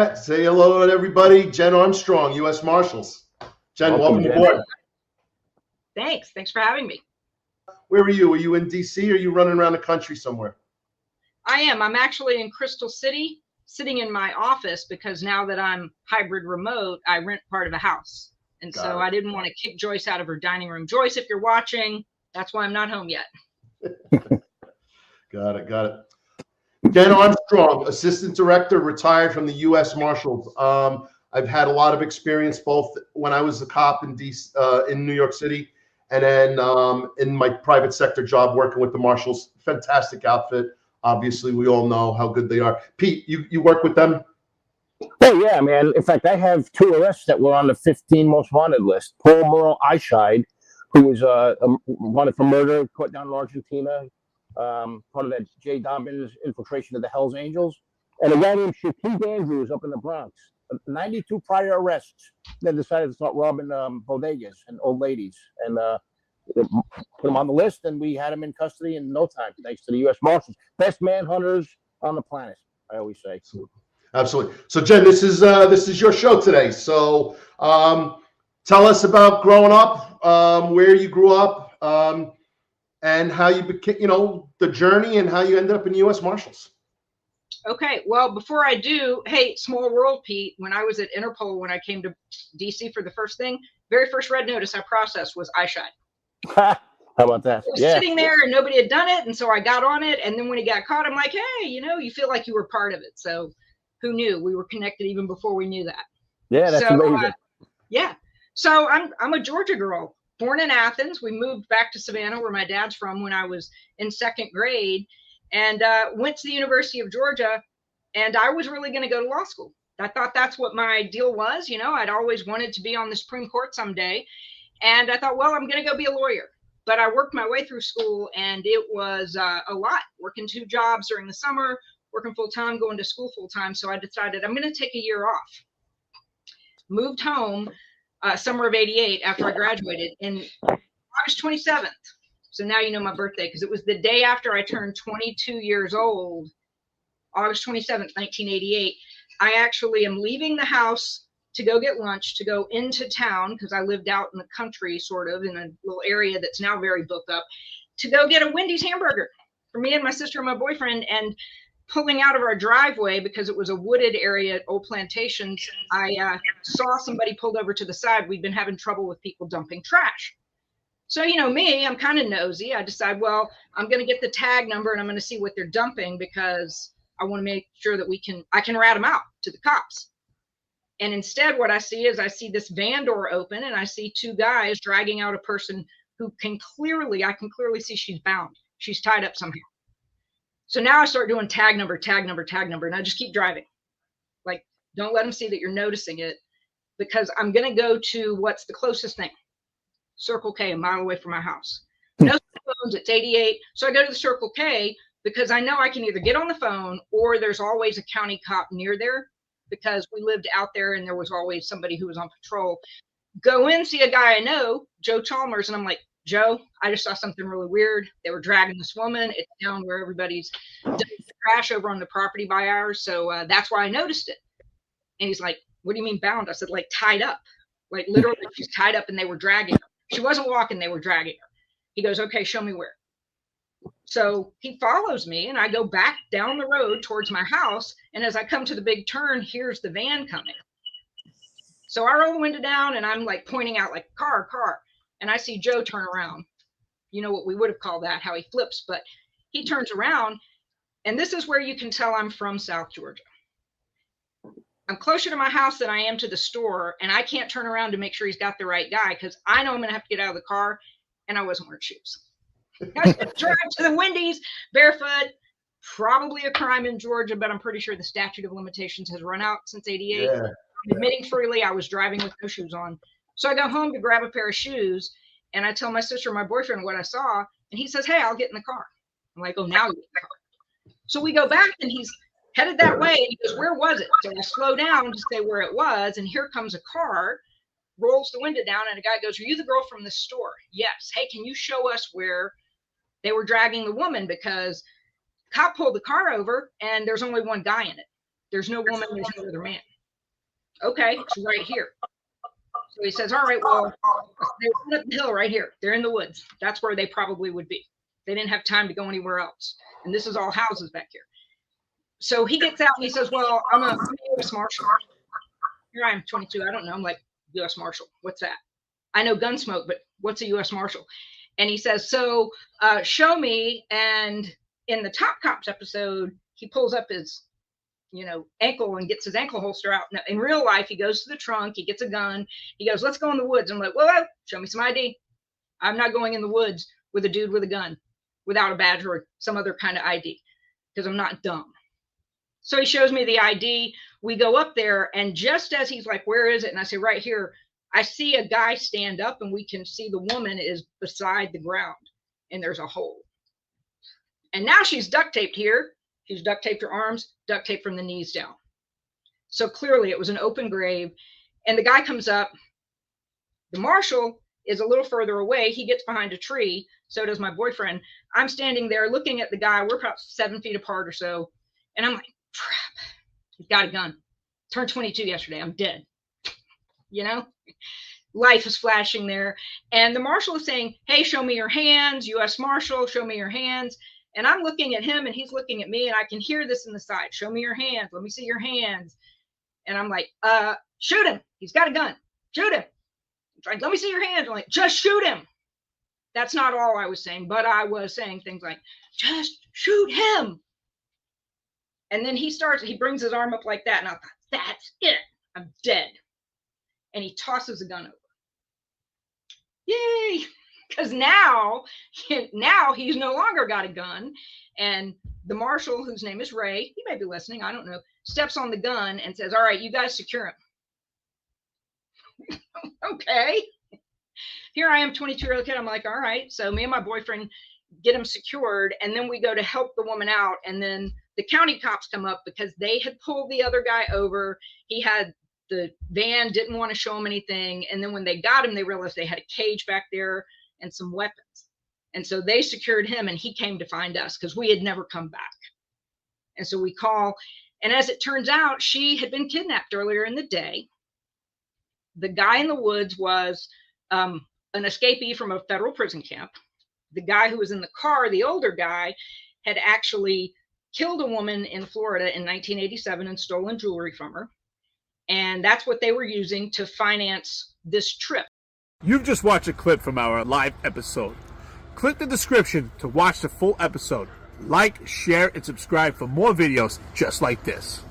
Say hello to everybody. Jen Armstrong, U.S. Marshals. Jen, welcome aboard. Thanks for having me. Where are you? Are you in D.C. or are you running around the country somewhere? I am. I'm actually in Crystal City, sitting in my office because now that I'm hybrid remote, I rent part of a house. And so I didn't want to kick Joyce out of her dining room. Joyce, if you're watching, that's why I'm not home yet. Got it. Jen Armstrong, Assistant Director, retired from the U.S. Marshals. I've had a lot of experience both when I was a cop in New York City and then in my private sector job working with the Marshals. Fantastic outfit. Obviously, we all know how good they are. Pete, you work with them? Oh, yeah, man. In fact, I have 2 arrests that were on the 15 most wanted list. Paul Merle Eichscheid, who was wanted for murder, caught down in Argentina, part of that Jay Dobbins infiltration of the Hells Angels, and a guy named Shaquille Andrews up in the Bronx. 92 prior arrests. Then decided to start robbing bodegas and old ladies, and put him on the list, and we had him in custody in no time, thanks to the U.S. Marshals. Best manhunters on the planet, I always say. Absolutely. So, Jen, this is your show today. So, tell us about growing up, where you grew up, and how you became, the journey and how you ended up in the U.S. Marshals. Okay. Well, before I do, hey, small world, Pete, when I was at Interpol, when I came to DC for the very first red notice I processed was Eichscheid. How about that? I was sitting there and nobody had done it. And so I got on it. And then when he got caught, I'm like, hey, you feel like you were part of it. So who knew? We were connected even before we knew that. Yeah, that's amazing. Yeah. So I'm a Georgia girl, born in Athens. We moved back to Savannah, where my dad's from, when I was in 2nd grade, and went to the University of Georgia. And I was really going to go to law school. I thought that's what my deal was. I'd always wanted to be on the Supreme Court someday. And I thought, well, I'm going to go be a lawyer. But I worked my way through school, and it was a lot, working 2 jobs during the summer, working full time, going to school full time. So I decided I'm going to take a year off. Moved home summer of '88 after I graduated in August 27th. So now you know my birthday, because it was the day after I turned 22 years old, August 27th, 1988. I actually am leaving the house to go get lunch, to go into town, because I lived out in the country, sort of, in a little area that's now very built up, to go get a Wendy's hamburger for me and my sister and my boyfriend. And pulling out of our driveway, because it was a wooded area at Old Plantations, I saw somebody pulled over to the side. We'd been having trouble with people dumping trash. So, me, I'm kind of nosy. I decide, well, I'm going to get the tag number and I'm going to see what they're dumping, because I want to make sure that I can rat them out to the cops. And instead, what I see is this van door open, and I see 2 guys dragging out a person who I can clearly see she's bound. She's tied up somehow. So now I start doing tag number, and I just keep driving. Like, don't let them see that you're noticing it, because I'm going to go to what's the closest thing. Circle K, a mile away from my house. No phones, it's 88. So I go to the Circle K, because I know I can either get on the phone, or there's always a county cop near there, because we lived out there and there was always somebody who was on patrol. Go in, see a guy I know, Joe Chalmers, and I'm like, Joe, I just saw something really weird. They were dragging this woman. It's down where everybody's dumping the trash over on the property by ours. So that's why I noticed it. And he's like, what do you mean bound? I said, like, tied up. Like, literally, she's tied up and they were dragging her. She wasn't walking, they were dragging her. He goes, okay, show me where. So he follows me, and I go back down the road towards my house. And as I come to the big turn, here's the van coming. So I roll the window down, and I'm like pointing out, like, car. And I see Joe turn around. You know what we would have called that, how he flips, but he turns around. And this is where you can tell I'm from South Georgia. I'm closer to my house than I am to the store, and I can't turn around to make sure he's got the right guy, because I know I'm going to have to get out of the car, and I wasn't wearing shoes. I was going to drive to the Wendy's barefoot. Probably a crime in Georgia, but I'm pretty sure the statute of limitations has run out since '88. Yeah. Admitting freely, I was driving with no shoes on. So I go home to grab a pair of shoes, and I tell my sister and my boyfriend what I saw, and he says, hey, I'll get in the car. I'm like, oh, now you get in the car. So we go back, and he's headed that way, and he goes, where was it? So I slow down to say where it was, and here comes a car, rolls the window down, and a guy goes, are you the girl from the store? Yes. Hey, can you show us where they were dragging the woman? Because cop pulled the car over, and there's only one guy in it. There's no woman, there's no other man. okay, it's right here. So he says, all right, well, they're up the hill right here. They're in the woods. That's where they probably would be. They didn't have time to go anywhere else. And this is all houses back here. So he gets out and he says, well, I'm a U.S. Marshal. Here I am, 22. I don't know. I'm like, U.S. Marshal. What's that? I know Gunsmoke, but what's a U.S. Marshal? And he says, so show me. And in the Top Cops episode, he pulls up his ankle and gets his ankle holster out. Now, in real life, he goes to the trunk, he gets a gun, he goes, let's go in the woods. I'm like, well, show me some ID. I'm not going in the woods with a dude with a gun without a badge or some other kind of ID, because I'm not dumb. So he shows me the ID. We go up there, and just as he's like, where is it? And I say, right here. I see a guy stand up, and we can see the woman is beside the ground, and there's a hole. And now she's duct taped here. She's duct taped her arms, duct taped from the knees down. So clearly it was an open grave. And the guy comes up. The marshal is a little further away. He gets behind a tree. So does my boyfriend. I'm standing there looking at the guy. We're about 7 feet apart or so. And I'm like, crap, he's got a gun. Turned 22 yesterday. I'm dead. Life is flashing there. And the marshal is saying, hey, show me your hands. U.S. Marshal, show me your hands. And I'm looking at him and he's looking at me, and I can hear this in the side. Show me your hands. Let me see your hands. And I'm like, shoot him. He's got a gun. Shoot him. He's like, let me see your hands. I'm like, just shoot him. That's not all I was saying, but I was saying things like, just shoot him. And then he brings his arm up like that. And I thought, that's it. I'm dead. And he tosses the gun over. Yay. Because now he's no longer got a gun. And the marshal, whose name is Ray, he may be listening, I don't know, steps on the gun and says, all right, you guys secure him. Okay. Here I am, 22-year-old kid. I'm like, all right. So me and my boyfriend get him secured. And then we go to help the woman out. And then the county cops come up because they had pulled the other guy over. He had the van, didn't want to show him anything. And then when they got him, they realized they had a cage back there and some weapons. And so they secured him, and he came to find us because we had never come back. And so we call, and as it turns out, she had been kidnapped earlier in the day. The guy in the woods was an escapee from a federal prison camp. The guy who was in the car, the older guy, had actually killed a woman in Florida in 1987 and stolen jewelry from her. And that's what they were using to finance this trip. You've just watched a clip from our live episode. Click the description to watch the full episode. Like, share, and subscribe for more videos just like this.